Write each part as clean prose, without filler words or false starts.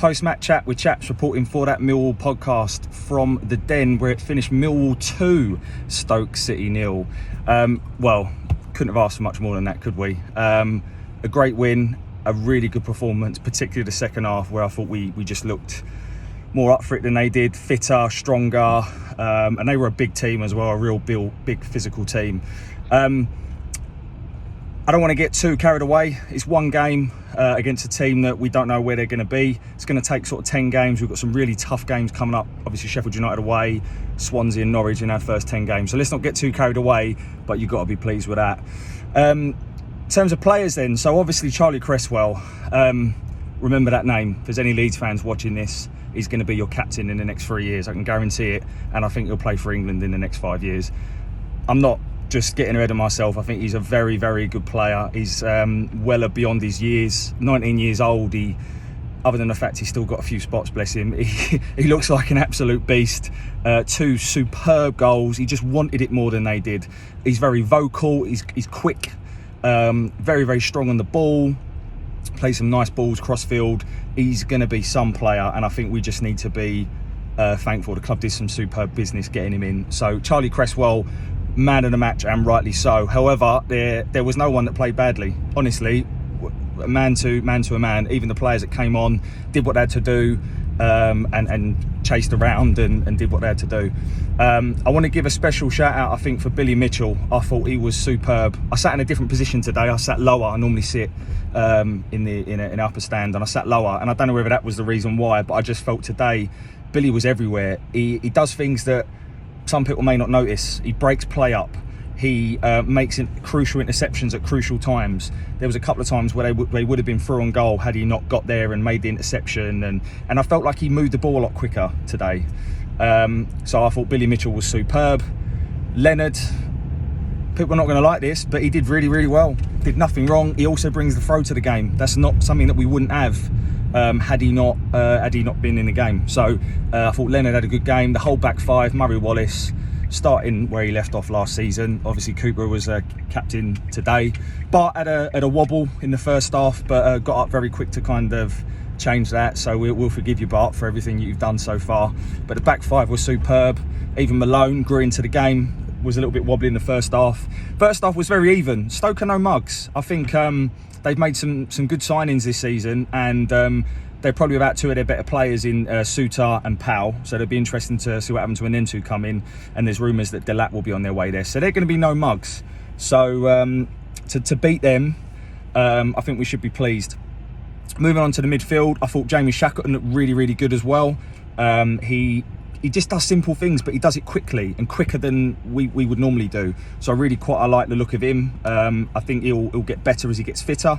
post-match chat with chaps reporting for that Millwall podcast from the Den, where it finished Millwall 2, Stoke City 0. Well, couldn't have asked for much more than that, could we? A great win, a really good performance, particularly the second half, where I thought we just looked more up for it than they did, fitter, stronger, and they were a big team as well, a real big physical team. I don't want to get too carried away. It's one game against a team that we don't know where they're going to be. It's going to take sort of 10 games. We've got some really tough games coming up. Obviously, Sheffield United away, Swansea and Norwich in our first 10 games. So let's not get too carried away, but you've got to be pleased with that. In terms of players then, so obviously Charlie Cresswell, remember that name. If there's any Leeds fans watching this, he's going to be your captain in the next 3 years. I can guarantee it. And I think he'll play for England in the next 5 years. I'm not just getting ahead of myself. I think he's a very, very good player. He's well beyond his years, 19 years old. Other than the fact he's still got a few spots, bless him, he looks like an absolute beast. 2 superb goals. He just wanted it more than they did. He's very vocal, he's quick, very, very strong on the ball, plays some nice balls cross-field. He's going to be some player, and I think we just need to be thankful. The club did some superb business getting him in. So Charlie Cresswell, man of the match, and rightly so. However, there was no one that played badly. Honestly, man to a man. Even the players that came on did what they had to do, and chased around and did what they had to do. I want to give a special shout out, I think, for Billy Mitchell. I thought he was superb. I sat in a different position today. I sat lower. I normally sit in an upper stand, and I sat lower. And I don't know whether that was the reason why, but I just felt today Billy was everywhere. He does things that some people may not notice. He breaks play up. He makes crucial interceptions at crucial times. There was a couple of times where they would have been through on goal had he not got there and made the interception. And I felt like he moved the ball a lot quicker today. So I thought Billy Mitchell was superb. Leonard, people are not going to like this, but he did really, really well. Did nothing wrong. He also brings the throw to the game. That's not something that we wouldn't have had he not been in the game. So I thought Leonard had a good game. The whole back five, Murray Wallace, starting where he left off last season. Obviously Cooper was captain today. Bart had a wobble in the first half, but got up very quick to kind of change that. So we'll forgive you, Bart, for everything you've done so far. But the back five was superb. Even Malone grew into the game. Was a little bit wobbly in the first half. First half was very even. Stoke are no mugs. I think they've made some good signings this season, and they're probably about 2 of their better players in Suter and Powell. So it'll be interesting to see what happens when them 2 come in. And there's rumours that Delat will be on their way there. So they're going to be no mugs. So to beat them, I think we should be pleased. Moving on to the midfield, I thought Jamie Shackleton looked really, really good as well. He just does simple things, but he does it quickly and quicker than we would normally do. So I like the look of him. I think he'll get better as he gets fitter.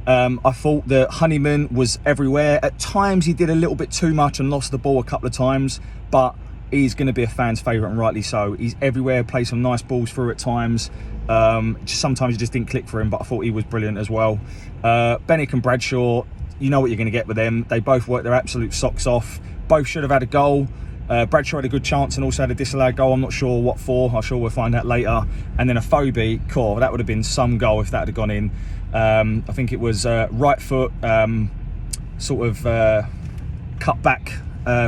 I thought that Honeyman was everywhere. At times he did a little bit too much and lost the ball a couple of times, but he's going to be a fan's favourite, and rightly so. He's everywhere, plays some nice balls through at times. Sometimes it just didn't click for him, but I thought he was brilliant as well. Bennett and Bradshaw, you know what you're going to get with them. They both worked their absolute socks off. Both should have had a goal. Bradshaw had a good chance and also had a disallowed goal. I'm not sure what for. I'm sure we'll find out later. And then a Phobie, that would have been some goal if that had gone in. I think it was right foot, sort of cut back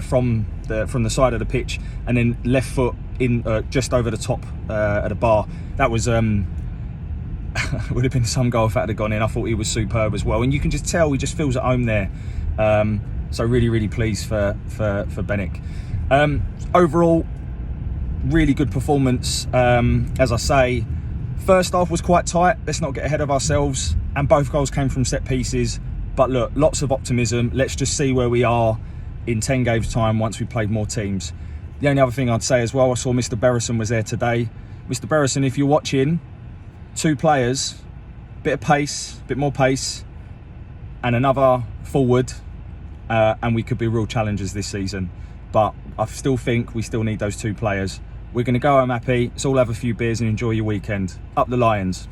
from the side of the pitch, and then left foot in just over the top at the bar. That was would have been some goal if that had gone in. I thought he was superb as well, and you can just tell he just feels at home there. So really, really pleased for Bennett. Overall, really good performance. As I say, first half was quite tight. Let's not get ahead of ourselves, and both goals came from set pieces. But look, lots of optimism. Let's just see where we are in 10 games time once we played more teams. The only other thing I'd say as well, I saw Mr. Berrison was there today. Mr. Berrison, if you're watching, 2 players, bit of pace, bit more pace, and another forward, and we could be real challengers this season. But I still think we still need those 2 players. We're going to go home happy. Let's all have a few beers and enjoy your weekend. Up the Lions.